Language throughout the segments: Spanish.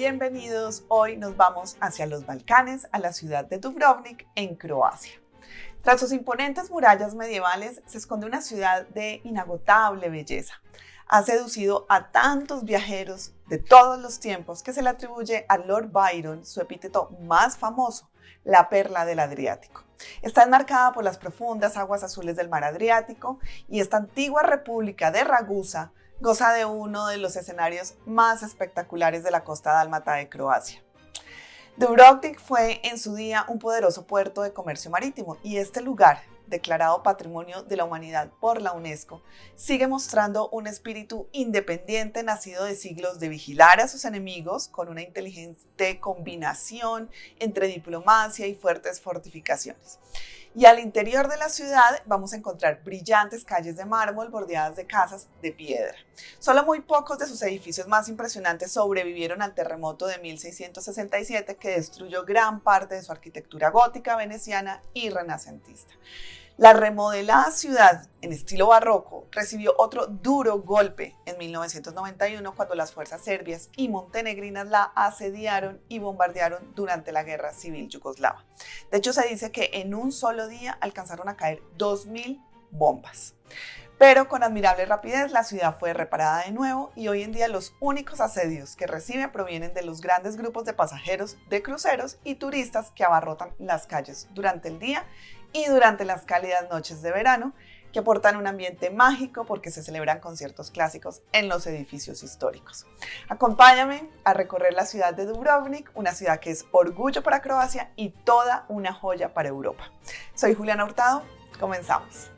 bienvenidos. Hoy nos vamos hacia los Balcanes, a la ciudad de Dubrovnik, en Croacia. Tras sus imponentes murallas medievales, se esconde una ciudad de inagotable belleza. Ha seducido a tantos viajeros de todos los tiempos que se le atribuye a Lord Byron su epíteto más famoso, la perla del Adriático. Está enmarcada por las profundas aguas azules del mar Adriático y esta antigua república de Ragusa goza de uno de los escenarios más espectaculares de la costa dálmata de Croacia. Dubrovnik fue en su día un poderoso puerto de comercio marítimo y este lugar, declarado Patrimonio de la Humanidad por la UNESCO, sigue mostrando un espíritu independiente nacido de siglos de vigilar a sus enemigos con una inteligente combinación entre diplomacia y fuertes fortificaciones. Y al interior de la ciudad vamos a encontrar brillantes calles de mármol bordeadas de casas de piedra. Solo muy pocos de sus edificios más impresionantes sobrevivieron al terremoto de 1667 que destruyó gran parte de su arquitectura gótica, veneciana y renacentista. La remodelada ciudad en estilo barroco recibió otro duro golpe en 1991 cuando las fuerzas serbias y montenegrinas la asediaron y bombardearon durante la Guerra Civil Yugoslava. De hecho, se dice que en un solo día alcanzaron a caer 2.000 bombas. Pero con admirable rapidez la ciudad fue reparada de nuevo y hoy en día los únicos asedios que recibe provienen de los grandes grupos de pasajeros de cruceros y turistas que abarrotan las calles durante el día y durante las cálidas noches de verano, que aportan un ambiente mágico porque se celebran conciertos clásicos en los edificios históricos. Acompáñame a recorrer la ciudad de Dubrovnik, una ciudad que es orgullo para Croacia y toda una joya para Europa. Soy Juliana Hurtado, comenzamos.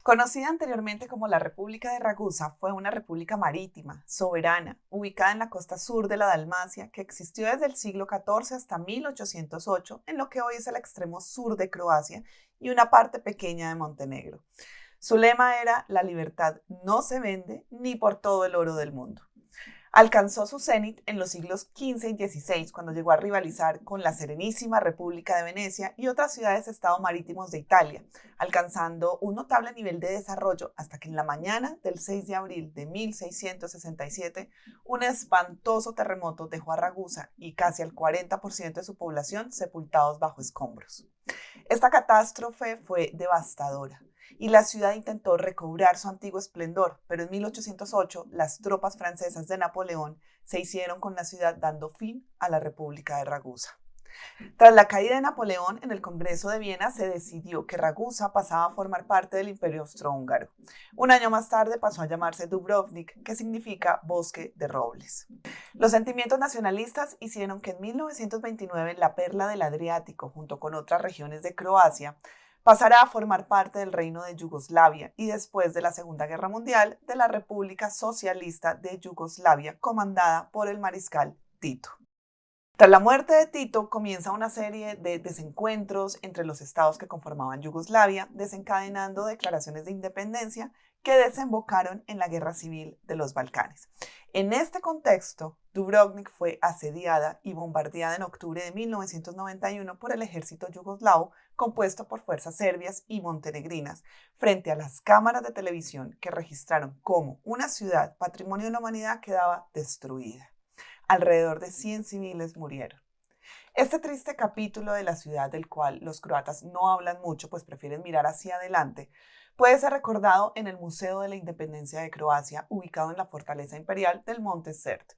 Conocida anteriormente como la República de Ragusa, fue una república marítima, soberana, ubicada en la costa sur de la Dalmacia, que existió desde el siglo XIV hasta 1808, en lo que hoy es el extremo sur de Croacia y una parte pequeña de Montenegro. Su lema era: la libertad no se vende ni por todo el oro del mundo. Alcanzó su cenit en los siglos XV y XVI, cuando llegó a rivalizar con la Serenísima República de Venecia y otras ciudades-estado marítimos de Italia, alcanzando un notable nivel de desarrollo hasta que en la mañana del 6 de abril de 1667, un espantoso terremoto dejó a Ragusa y casi al 40% de su población sepultados bajo escombros. Esta catástrofe fue devastadora y la ciudad intentó recobrar su antiguo esplendor, pero en 1808 las tropas francesas de Napoleón se hicieron con la ciudad dando fin a la República de Ragusa. Tras la caída de Napoleón, en el Congreso de Viena se decidió que Ragusa pasaba a formar parte del Imperio Austrohúngaro. Un año más tarde pasó a llamarse Dubrovnik, que significa bosque de robles. Los sentimientos nacionalistas hicieron que en 1929 la perla del Adriático, junto con otras regiones de Croacia, pasará a formar parte del Reino de Yugoslavia y después de la Segunda Guerra Mundial de la República Socialista de Yugoslavia, comandada por el mariscal Tito. Tras la muerte de Tito comienza una serie de desencuentros entre los estados que conformaban Yugoslavia, desencadenando declaraciones de independencia que desembocaron en la Guerra Civil de los Balcanes. En este contexto, Dubrovnik fue asediada y bombardeada en octubre de 1991 por el ejército yugoslavo, compuesto por fuerzas serbias y montenegrinas, frente a las cámaras de televisión que registraron cómo una ciudad, patrimonio de la humanidad, quedaba destruida. Alrededor de 100 civiles murieron. Este triste capítulo de la ciudad, del cual los croatas no hablan mucho, pues prefieren mirar hacia adelante, puede ser recordado en el Museo de la Independencia de Croacia, ubicado en la fortaleza imperial del Monte Sert.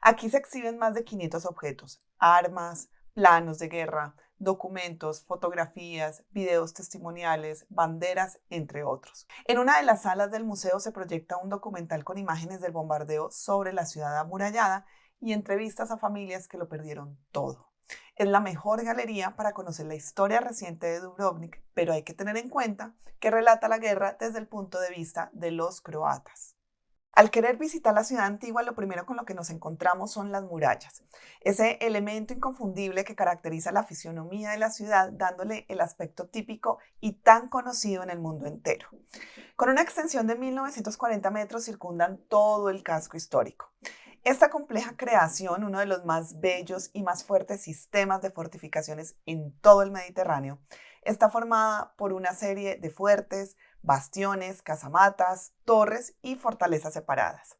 Aquí se exhiben más de 500 objetos: armas, planos de guerra, documentos, fotografías, videos testimoniales, banderas, entre otros. En una de las salas del museo se proyecta un documental con imágenes del bombardeo sobre la ciudad amurallada y entrevistas a familias que lo perdieron todo. Es la mejor galería para conocer la historia reciente de Dubrovnik, pero hay que tener en cuenta que relata la guerra desde el punto de vista de los croatas. Al querer visitar la ciudad antigua, lo primero con lo que nos encontramos son las murallas, ese elemento inconfundible que caracteriza la fisionomía de la ciudad, dándole el aspecto típico y tan conocido en el mundo entero. Con una extensión de 1940 metros circundan todo el casco histórico. Esta compleja creación, uno de los más bellos y más fuertes sistemas de fortificaciones en todo el Mediterráneo, Está formada por una serie de fuertes, bastiones, casamatas, torres y fortalezas separadas.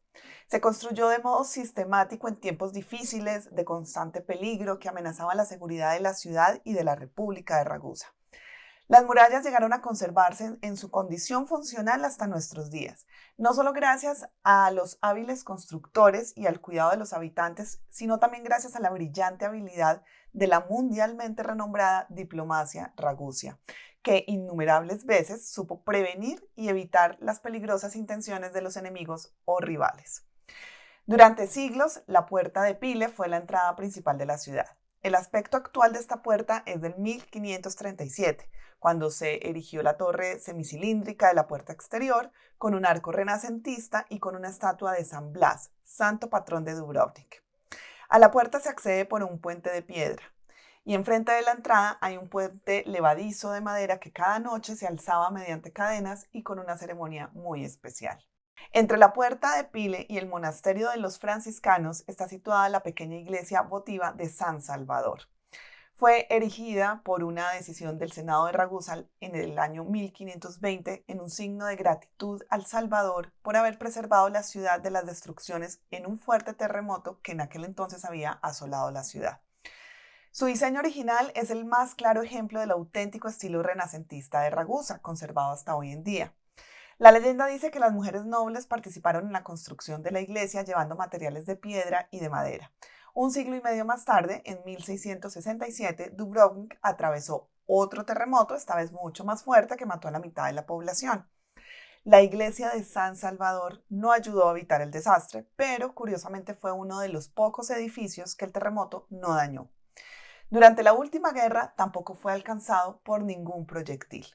Se construyó de modo sistemático en tiempos difíciles de constante peligro que amenazaban la seguridad de la ciudad y de la República de Ragusa. Las murallas llegaron a conservarse en su condición funcional hasta nuestros días, no solo gracias a los hábiles constructores y al cuidado de los habitantes, sino también gracias a la brillante habilidad de la mundialmente renombrada diplomacia ragusia, que innumerables veces supo prevenir y evitar las peligrosas intenciones de los enemigos o rivales. Durante siglos, la puerta de Pile fue la entrada principal de la ciudad. El aspecto actual de esta puerta es del 1537, cuando se erigió la torre semicilíndrica de la puerta exterior, con un arco renacentista y con una estatua de San Blas, santo patrón de Dubrovnik. A la puerta se accede por un puente de piedra, y enfrente de la entrada hay un puente levadizo de madera que cada noche se alzaba mediante cadenas y con una ceremonia muy especial. Entre la puerta de Pile y el monasterio de los franciscanos está situada la pequeña iglesia votiva de San Salvador. Fue erigida por una decisión del Senado de Ragusa en el año 1520 en un signo de gratitud al Salvador por haber preservado la ciudad de las destrucciones en un fuerte terremoto que en aquel entonces había asolado la ciudad. Su diseño original es el más claro ejemplo del auténtico estilo renacentista de Ragusa, conservado hasta hoy en día. La leyenda dice que las mujeres nobles participaron en la construcción de la iglesia llevando materiales de piedra y de madera. Un siglo y medio más tarde, en 1667, Dubrovnik atravesó otro terremoto, esta vez mucho más fuerte, que mató a la mitad de la población. La iglesia de San Salvador no ayudó a evitar el desastre, pero curiosamente fue uno de los pocos edificios que el terremoto no dañó. Durante la última guerra tampoco fue alcanzado por ningún proyectil.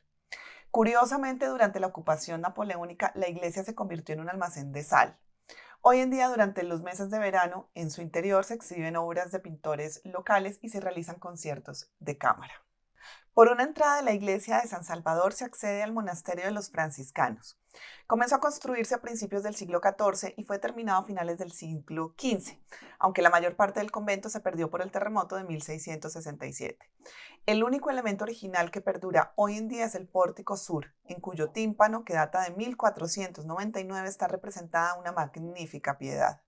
Curiosamente, durante la ocupación napoleónica, la iglesia se convirtió en un almacén de sal. Hoy en día, durante los meses de verano, en su interior se exhiben obras de pintores locales y se realizan conciertos de cámara. Por una entrada de la iglesia de San Salvador se accede al monasterio de los franciscanos. Comenzó a construirse a principios del siglo XIV y fue terminado a finales del siglo XV, aunque la mayor parte del convento se perdió por el terremoto de 1667. El único elemento original que perdura hoy en día es el pórtico sur, en cuyo tímpano, que data de 1499, está representada una magnífica piedad.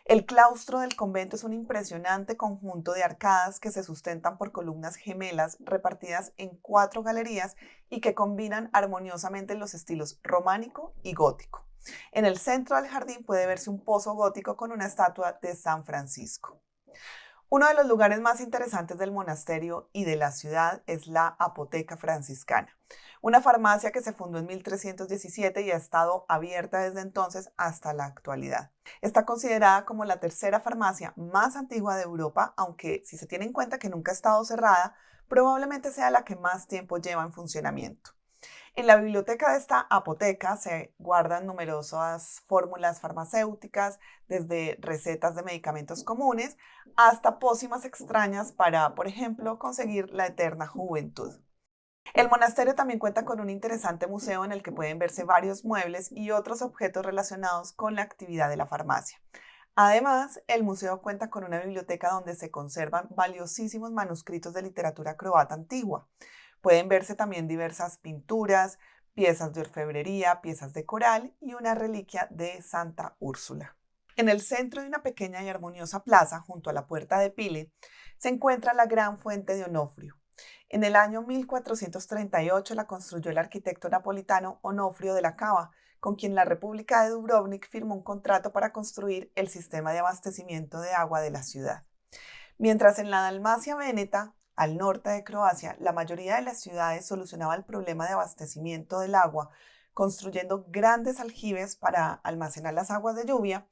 El claustro del convento es un impresionante conjunto de arcadas que se sustentan por columnas gemelas repartidas en 4 galerías y que combinan armoniosamente los estilos románico y gótico. En el centro del jardín puede verse un pozo gótico con una estatua de San Francisco. Uno de los lugares más interesantes del monasterio y de la ciudad es la Apoteca Franciscana, una farmacia que se fundó en 1317 y ha estado abierta desde entonces hasta la actualidad. Está considerada como la tercera farmacia más antigua de Europa, aunque si se tiene en cuenta que nunca ha estado cerrada, probablemente sea la que más tiempo lleva en funcionamiento. En la biblioteca de esta apoteca se guardan numerosas fórmulas farmacéuticas, desde recetas de medicamentos comunes hasta pócimas extrañas para, por ejemplo, conseguir la eterna juventud. El monasterio también cuenta con un interesante museo en el que pueden verse varios muebles y otros objetos relacionados con la actividad de la farmacia. Además, el museo cuenta con una biblioteca donde se conservan valiosísimos manuscritos de literatura croata antigua. Pueden verse también diversas pinturas, piezas de orfebrería, piezas de coral y una reliquia de Santa Úrsula. En el centro de una pequeña y armoniosa plaza, junto a la puerta de Pile, se encuentra la gran fuente de Onofrio. En el año 1438 la construyó el arquitecto napolitano Onofrio de la Cava, con quien la República de Dubrovnik firmó un contrato para construir el sistema de abastecimiento de agua de la ciudad. Mientras en la Dalmacia Véneta, al norte de Croacia, la mayoría de las ciudades solucionaba el problema de abastecimiento del agua, construyendo grandes aljibes para almacenar las aguas de lluvia,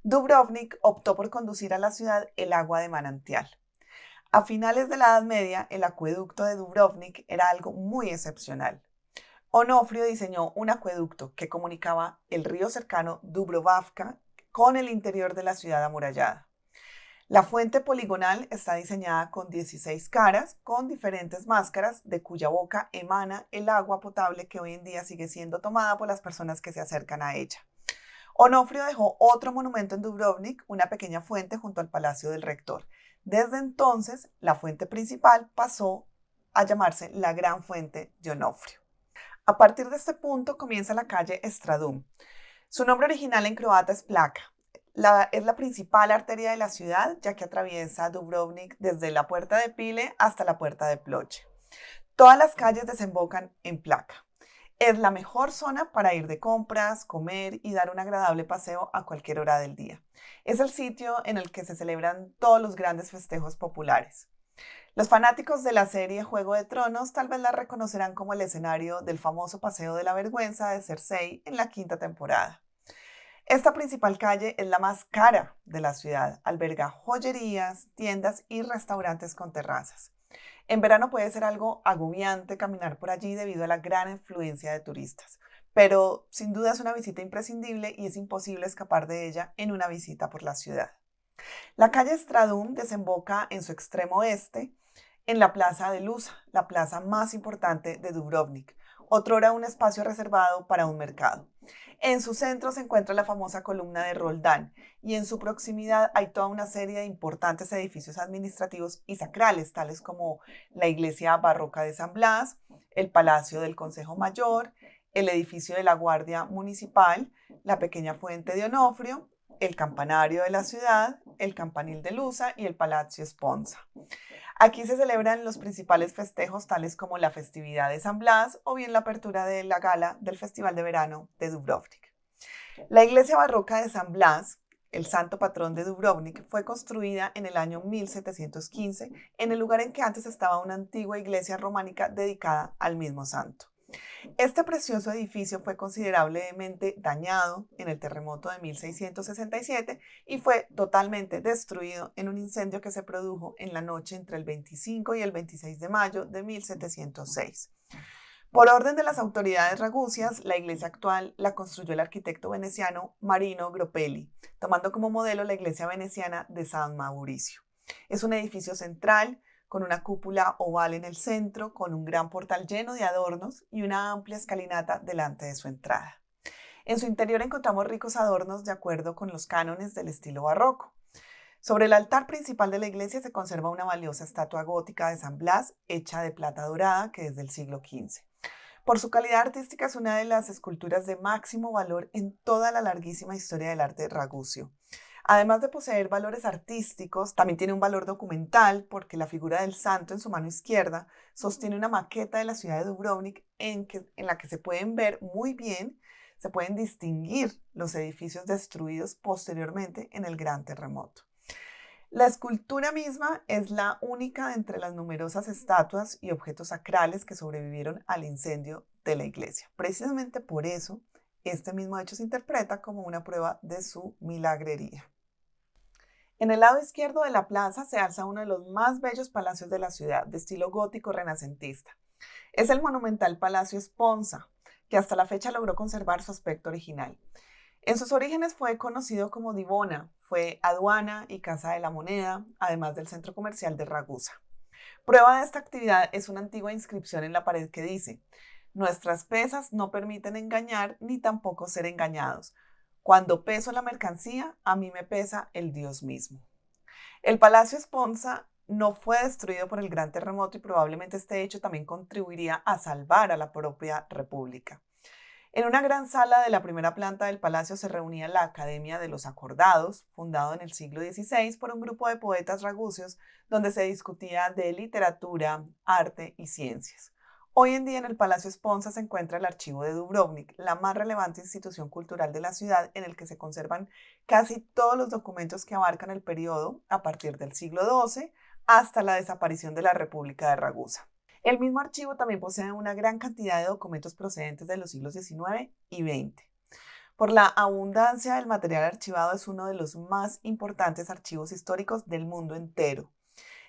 Dubrovnik optó por conducir a la ciudad el agua de manantial. A finales de la Edad Media, el acueducto de Dubrovnik era algo muy excepcional. Onofrio diseñó un acueducto que comunicaba el río cercano Dubrovavka con el interior de la ciudad amurallada. La fuente poligonal está diseñada con 16 caras, con diferentes máscaras, de cuya boca emana el agua potable que hoy en día sigue siendo tomada por las personas que se acercan a ella. Onofrio dejó otro monumento en Dubrovnik, una pequeña fuente junto al palacio del rector. Desde entonces, la fuente principal pasó a llamarse la Gran Fuente de Onofrio. A partir de este punto comienza la calle Stradum. Su nombre original en croata es Placa. Es la principal arteria de la ciudad, ya que atraviesa Dubrovnik desde la Puerta de Pile hasta la Puerta de Ploče. Todas las calles desembocan en Placa. Es la mejor zona para ir de compras, comer y dar un agradable paseo a cualquier hora del día. Es el sitio en el que se celebran todos los grandes festejos populares. Los fanáticos de la serie Juego de Tronos tal vez la reconocerán como el escenario del famoso Paseo de la Vergüenza de Cersei en la quinta temporada. Esta principal calle es la más cara de la ciudad. Alberga joyerías, tiendas y restaurantes con terrazas. En verano puede ser algo agobiante caminar por allí debido a la gran influencia de turistas, pero sin duda es una visita imprescindible y es imposible escapar de ella en una visita por la ciudad. La calle Stradum desemboca en su extremo este en la Plaza de Lusa, la plaza más importante de Dubrovnik, otrora un espacio reservado para un mercado. En su centro se encuentra la famosa columna de Roldán y en su proximidad hay toda una serie de importantes edificios administrativos y sacrales, tales como la iglesia barroca de San Blas, el Palacio del Consejo Mayor, el edificio de la Guardia Municipal, la pequeña fuente de Onofrio, el campanario de la ciudad, el campanil de Lusa y el Palazzo Sponza. Aquí se celebran los principales festejos tales como la festividad de San Blas o bien la apertura de la gala del Festival de Verano de Dubrovnik. La iglesia barroca de San Blas, el santo patrón de Dubrovnik, fue construida en el año 1715 en el lugar en que antes estaba una antigua iglesia románica dedicada al mismo santo. Este precioso edificio fue considerablemente dañado en el terremoto de 1667 y fue totalmente destruido en un incendio que se produjo en la noche entre el 25 y el 26 de mayo de 1706. Por orden de las autoridades ragusias, la iglesia actual la construyó el arquitecto veneciano Marino Gropelli, tomando como modelo la iglesia veneciana de San Mauricio. Es un edificio central, con una cúpula oval en el centro, con un gran portal lleno de adornos y una amplia escalinata delante de su entrada. En su interior encontramos ricos adornos de acuerdo con los cánones del estilo barroco. Sobre el altar principal de la iglesia se conserva una valiosa estatua gótica de San Blas, hecha de plata dorada, que es del siglo XV. Por su calidad artística es una de las esculturas de máximo valor en toda la larguísima historia del arte ragusio. Además de poseer valores artísticos, también tiene un valor documental porque la figura del santo en su mano izquierda sostiene una maqueta de la ciudad de Dubrovnik en la que se pueden ver muy bien, se pueden distinguir los edificios destruidos posteriormente en el gran terremoto. La escultura misma es la única de entre las numerosas estatuas y objetos sacrales que sobrevivieron al incendio de la iglesia. Precisamente por eso, este mismo hecho se interpreta como una prueba de su milagrería. En el lado izquierdo de la plaza se alza uno de los más bellos palacios de la ciudad, de estilo gótico renacentista. Es el monumental Palacio Sponza, que hasta la fecha logró conservar su aspecto original. En sus orígenes fue conocido como Divona, fue aduana y casa de la moneda, además del centro comercial de Ragusa. Prueba de esta actividad es una antigua inscripción en la pared que dice: nuestras pesas no permiten engañar ni tampoco ser engañados. Cuando peso la mercancía, a mí me pesa el Dios mismo. El Palacio Sponza no fue destruido por el gran terremoto y probablemente este hecho también contribuiría a salvar a la propia república. En una gran sala de la primera planta del palacio se reunía la Academia de los Acordados, fundado en el siglo XVI por un grupo de poetas ragusios, donde se discutía de literatura, arte y ciencias. Hoy en día en el Palacio Sponza se encuentra el Archivo de Dubrovnik, la más relevante institución cultural de la ciudad en el que se conservan casi todos los documentos que abarcan el periodo a partir del siglo XII hasta la desaparición de la República de Ragusa. El mismo archivo también posee una gran cantidad de documentos procedentes de los siglos XIX y XX. Por la abundancia del material archivado es uno de los más importantes archivos históricos del mundo entero.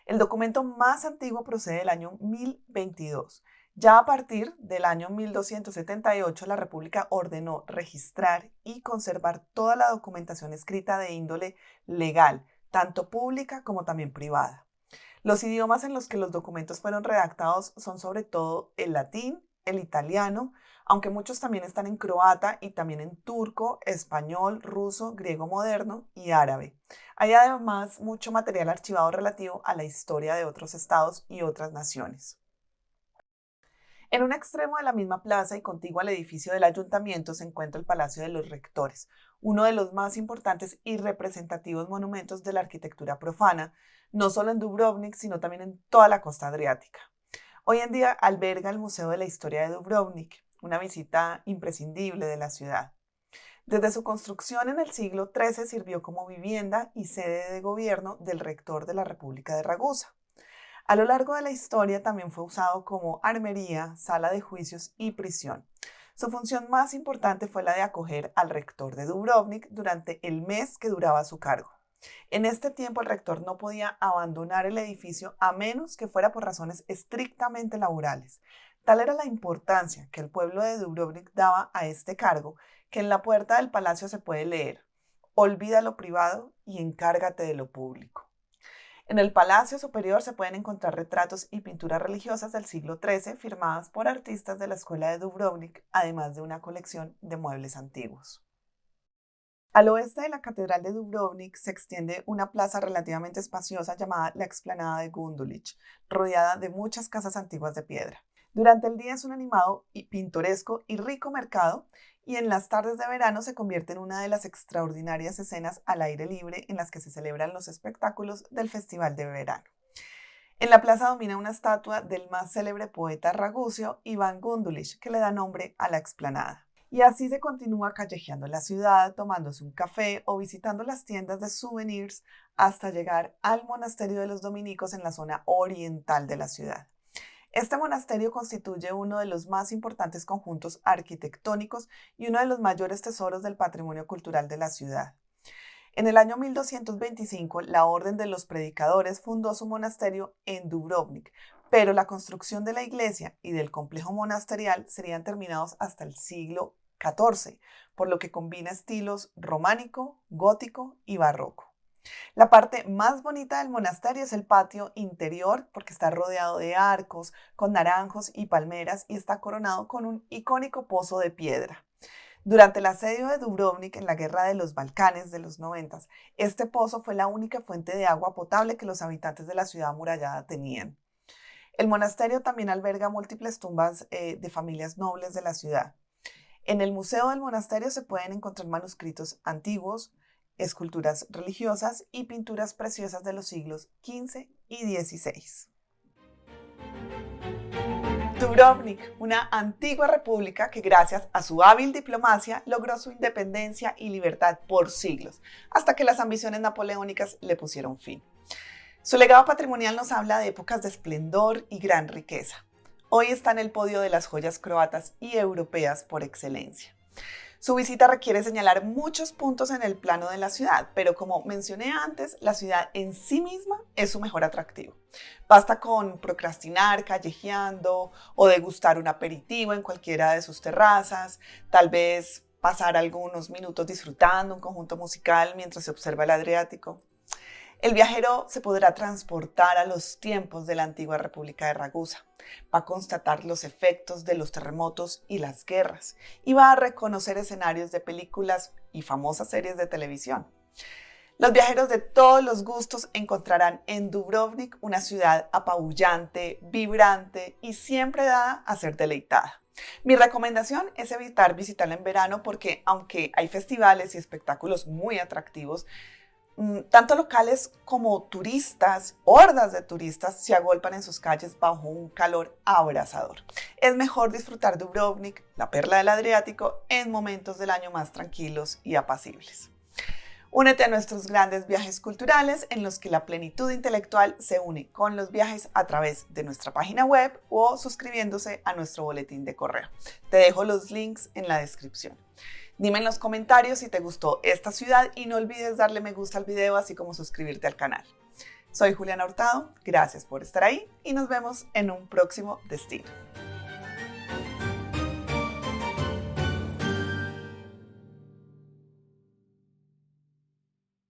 El documento más antiguo procede del año 1022. Ya a partir del año 1278, la República ordenó registrar y conservar toda la documentación escrita de índole legal, tanto pública como también privada. Los idiomas en los que los documentos fueron redactados son sobre todo el latín, el italiano, aunque muchos también están en croata y también en turco, español, ruso, griego moderno y árabe. Hay además mucho material archivado relativo a la historia de otros estados y otras naciones. En un extremo de la misma plaza y contiguo al edificio del ayuntamiento se encuentra el Palacio de los Rectores, uno de los más importantes y representativos monumentos de la arquitectura profana, no solo en Dubrovnik, sino también en toda la costa adriática. Hoy en día alberga el Museo de la Historia de Dubrovnik, una visita imprescindible de la ciudad. Desde su construcción en el siglo XIII sirvió como vivienda y sede de gobierno del rector de la República de Ragusa. A lo largo de la historia también fue usado como armería, sala de juicios y prisión. Su función más importante fue la de acoger al rector de Dubrovnik durante el mes que duraba su cargo. En este tiempo el rector no podía abandonar el edificio a menos que fuera por razones estrictamente laborales. Tal era la importancia que el pueblo de Dubrovnik daba a este cargo que en la puerta del palacio se puede leer: olvida lo privado y encárgate de lo público. En el Palacio Superior se pueden encontrar retratos y pinturas religiosas del siglo XIII firmadas por artistas de la Escuela de Dubrovnik, además de una colección de muebles antiguos. Al oeste de la Catedral de Dubrovnik se extiende una plaza relativamente espaciosa llamada la Explanada de Gundulić, rodeada de muchas casas antiguas de piedra. Durante el día es un animado y pintoresco y rico mercado, y en las tardes de verano se convierte en una de las extraordinarias escenas al aire libre en las que se celebran los espectáculos del Festival de Verano. En la plaza domina una estatua del más célebre poeta ragucio, Iván Gundulić, que le da nombre a la explanada. Y así se continúa callejeando la ciudad, tomándose un café o visitando las tiendas de souvenirs hasta llegar al monasterio de los dominicos en la zona oriental de la ciudad. Este monasterio constituye uno de los más importantes conjuntos arquitectónicos y uno de los mayores tesoros del patrimonio cultural de la ciudad. En el año 1225, la Orden de los Predicadores fundó su monasterio en Dubrovnik, pero la construcción de la iglesia y del complejo monasterial serían terminados hasta el siglo XIV, por lo que combina estilos románico, gótico y barroco. La parte más bonita del monasterio es el patio interior, porque está rodeado de arcos, con naranjos y palmeras, y está coronado con un icónico pozo de piedra. Durante el asedio de Dubrovnik en la Guerra de los Balcanes de los 90, este pozo fue la única fuente de agua potable que los habitantes de la ciudad amurallada tenían. El monasterio también alberga múltiples tumbas de familias nobles de la ciudad. En el Museo del Monasterio se pueden encontrar manuscritos antiguos, esculturas religiosas y pinturas preciosas de los siglos XV y XVI. Dubrovnik, una antigua república que gracias a su hábil diplomacia logró su independencia y libertad por siglos, hasta que las ambiciones napoleónicas le pusieron fin. Su legado patrimonial nos habla de épocas de esplendor y gran riqueza. Hoy está en el podio de las joyas croatas y europeas por excelencia. Su visita requiere señalar muchos puntos en el plano de la ciudad, pero como mencioné antes, la ciudad en sí misma es su mejor atractivo. Basta con procrastinar callejeando o degustar un aperitivo en cualquiera de sus terrazas, tal vez pasar algunos minutos disfrutando un conjunto musical mientras se observa el Adriático. El viajero se podrá transportar a los tiempos de la antigua República de Ragusa. Va a constatar los efectos de los terremotos y las guerras y va a reconocer escenarios de películas y famosas series de televisión. Los viajeros de todos los gustos encontrarán en Dubrovnik una ciudad apabullante, vibrante y siempre dada a ser deleitada. Mi recomendación es evitar visitarla en verano porque, aunque hay festivales y espectáculos muy atractivos, tanto locales como turistas, hordas de turistas, se agolpan en sus calles bajo un calor abrasador. Es mejor disfrutar de Dubrovnik, la perla del Adriático, en momentos del año más tranquilos y apacibles. Únete a nuestros grandes viajes culturales en los que la plenitud intelectual se une con los viajes a través de nuestra página web o suscribiéndose a nuestro boletín de correo. Te dejo los links en la descripción. Dime en los comentarios si te gustó esta ciudad y no olvides darle me gusta al video, así como suscribirte al canal. Soy Juliana Hurtado, gracias por estar ahí y nos vemos en un próximo destino.